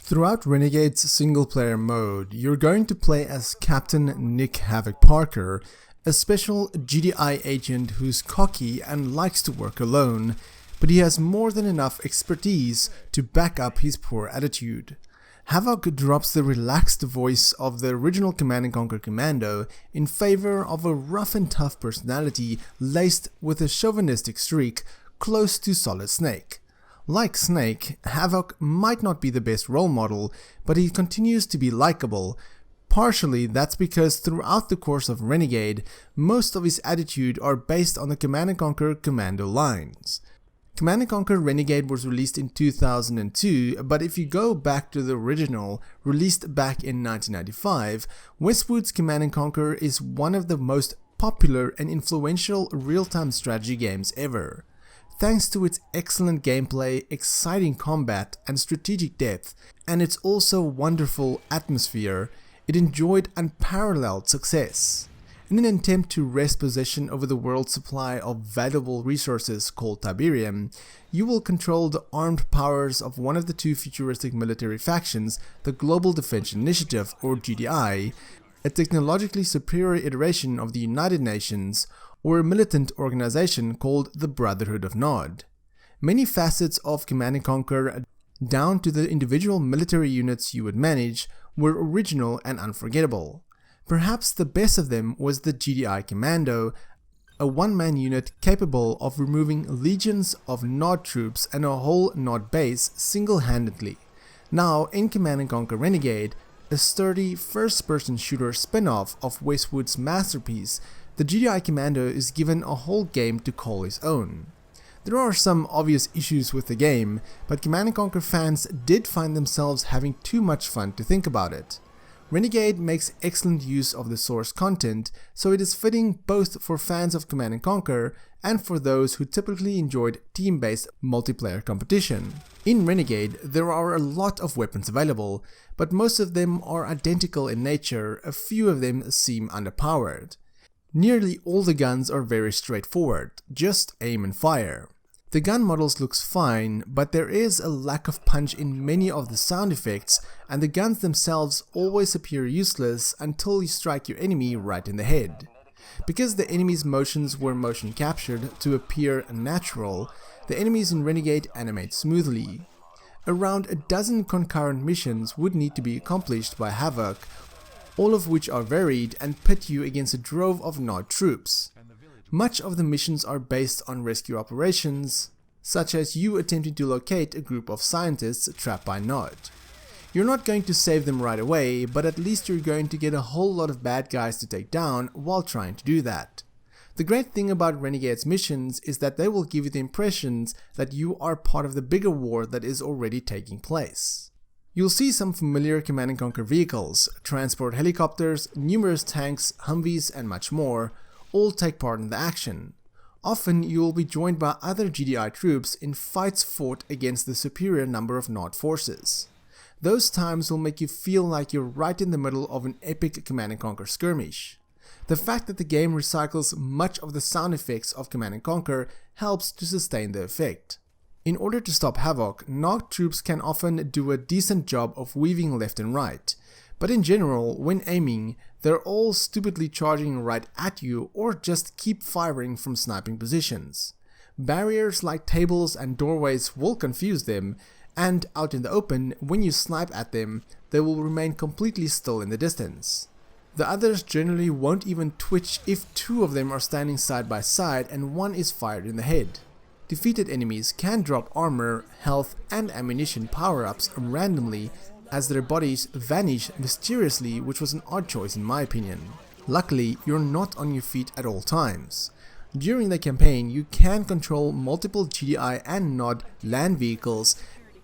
Throughout Renegade's single-player mode, you're going to play as Captain Nick Havoc Parker, a special GDI agent who's cocky and likes to work alone, but he has more than enough expertise to back up his poor attitude. Havoc drops the relaxed voice of the original Command & Conquer Commando in favor of a rough and tough personality laced with a chauvinistic streak close to Solid Snake. Like Snake, Havoc might not be the best role model, but he continues to be likable. Partially that's because throughout the course of Renegade, most of his attitude are based on the Command & Conquer Commando lines. Command & Conquer Renegade was released in 2002, but if you go back to the original, released back in 1995, Westwood's Command & Conquer is one of the most popular and influential real-time strategy games ever. Thanks to its excellent gameplay, exciting combat, and strategic depth, and its also wonderful atmosphere, it enjoyed unparalleled success. In an attempt to wrest possession over the world's supply of valuable resources called Tiberium, you will control the armed powers of one of the two futuristic military factions, the Global Defense Initiative or GDI, a technologically superior iteration of the United Nations, or a militant organization called the Brotherhood of Nod. Many facets of Command & Conquer, down to the individual military units you would manage, were original and unforgettable. Perhaps the best of them was the GDI Commando, a one-man unit capable of removing legions of Nod troops and a whole Nod base single-handedly. Now, in Command & Conquer Renegade, a sturdy first-person shooter spin-off of Westwood's masterpiece, the GDI Commando is given a whole game to call his own. There are some obvious issues with the game, but Command & Conquer fans did find themselves having too much fun to think about it. Renegade makes excellent use of the source content, so it is fitting both for fans of Command & Conquer and for those who typically enjoyed team-based multiplayer competition. In Renegade, there are a lot of weapons available, but most of them are identical in nature, a few of them seem underpowered. Nearly all the guns are very straightforward, just aim and fire. The gun models looks fine, but there is a lack of punch in many of the sound effects, and the guns themselves always appear useless until you strike your enemy right in the head. Because the enemy's motions were motion captured to appear natural, the enemies in Renegade animate smoothly. Around a dozen concurrent missions would need to be accomplished by Havoc, all of which are varied and pit you against a drove of Nod troops. Much of the missions are based on rescue operations, such as you attempting to locate a group of scientists trapped by Nod. You're not going to save them right away, but at least you're going to get a whole lot of bad guys to take down while trying to do that. The great thing about Renegade's missions is that they will give you the impressions that you are part of the bigger war that is already taking place. You'll see some familiar Command & Conquer vehicles, transport helicopters, numerous tanks, Humvees and much more, all take part in the action. Often you will be joined by other GDI troops in fights fought against the superior number of Nod forces. Those times will make you feel like you're right in the middle of an epic Command & Conquer skirmish. The fact that the game recycles much of the sound effects of Command & Conquer helps to sustain the effect. In order to stop Havoc, Nod troops can often do a decent job of weaving left and right, but in general, when aiming, they're all stupidly charging right at you or just keep firing from sniping positions. Barriers like tables and doorways will confuse them, and out in the open, when you snipe at them, they will remain completely still in the distance. The others generally won't even twitch if two of them are standing side by side and one is fired in the head. Defeated enemies can drop armor, health, and ammunition power-ups randomly as their bodies vanish mysteriously, which was an odd choice in my opinion. Luckily, you're not on your feet at all times. During the campaign, you can control multiple GDI and Nod land vehicles,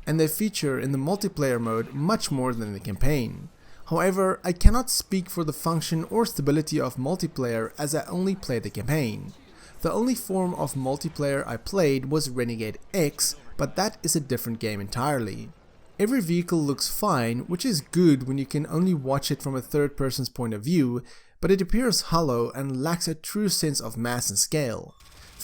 and they feature in the multiplayer mode much more than the campaign. However, I cannot speak for the function or stability of multiplayer as I only played the campaign. The only form of multiplayer I played was Renegade X, but that is a different game entirely. Every vehicle looks fine, which is good when you can only watch it from a third person's point of view, but it appears hollow and lacks a true sense of mass and scale.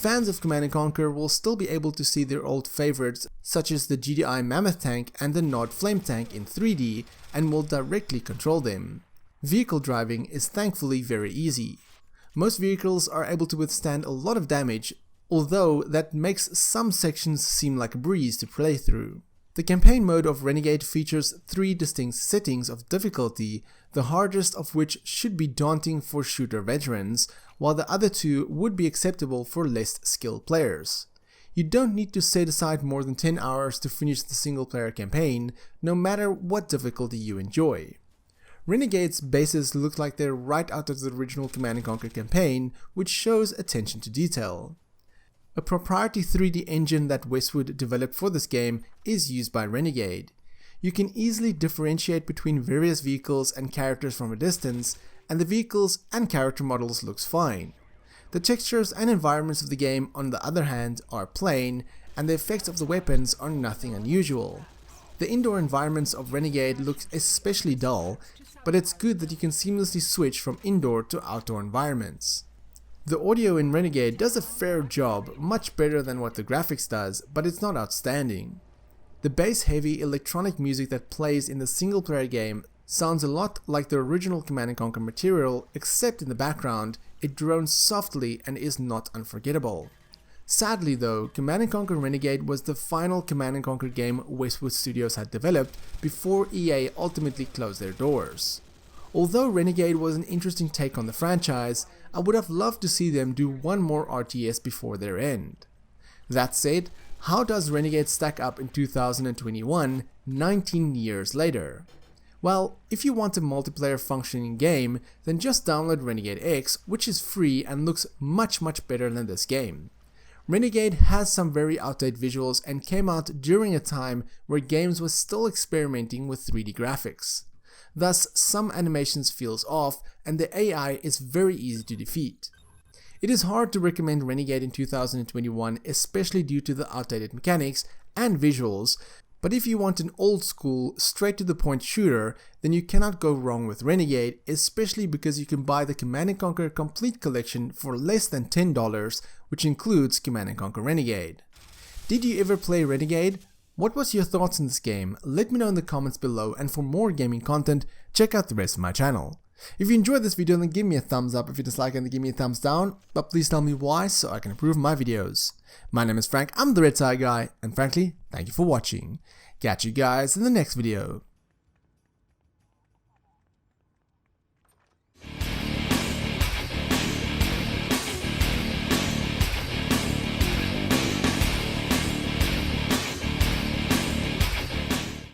Fans of Command & Conquer will still be able to see their old favorites such as the GDI Mammoth tank and the Nod Flame tank in 3D and will directly control them. Vehicle driving is thankfully very easy. Most vehicles are able to withstand a lot of damage, although that makes some sections seem like a breeze to play through. The campaign mode of Renegade features 3 distinct settings of difficulty, the hardest of which should be daunting for shooter veterans, while the other 2 would be acceptable for less skilled players. You don't need to set aside more than 10 hours to finish the single player campaign, no matter what difficulty you enjoy. Renegade's bases look like they're right out of the original Command & Conquer campaign, which shows attention to detail. A proprietary 3D engine that Westwood developed for this game is used by Renegade. You can easily differentiate between various vehicles and characters from a distance, and the vehicles and character models looks fine. The textures and environments of the game, on the other hand, are plain, and the effects of the weapons are nothing unusual. The indoor environments of Renegade look especially dull, but it's good that you can seamlessly switch from indoor to outdoor environments. The audio in Renegade does a fair job, much better than what the graphics does, but it's not outstanding. The bass-heavy electronic music that plays in the single-player game sounds a lot like the original Command & Conquer material, except in the background, it drones softly and is not unforgettable. Sadly though, Command & Conquer Renegade was the final Command & Conquer game Westwood Studios had developed before EA ultimately closed their doors. Although Renegade was an interesting take on the franchise, I would have loved to see them do one more RTS before their end. That said, how does Renegade stack up in 2021, 19 years later? Well, if you want a multiplayer functioning game, then just download Renegade X, which is free and looks much better than this game. Renegade has some very outdated visuals and came out during a time where games were still experimenting with 3D graphics. Thus, some animations feels off and the AI is very easy to defeat. It is hard to recommend Renegade in 2021, especially due to the outdated mechanics and visuals, but if you want an old school, straight to the point shooter, then you cannot go wrong with Renegade, especially because you can buy the Command & Conquer Complete Collection for less than $10, which includes Command & Conquer Renegade. Did you ever play Renegade? What was your thoughts on this game? Let me know in the comments below, and for more gaming content, check out the rest of my channel. If you enjoyed this video, then give me a thumbs up. If you dislike it, then give me a thumbs down, but please tell me why so I can improve my videos. My name is Frank, I'm the RedTieGuy, and frankly, thank you for watching. Catch you guys in the next video.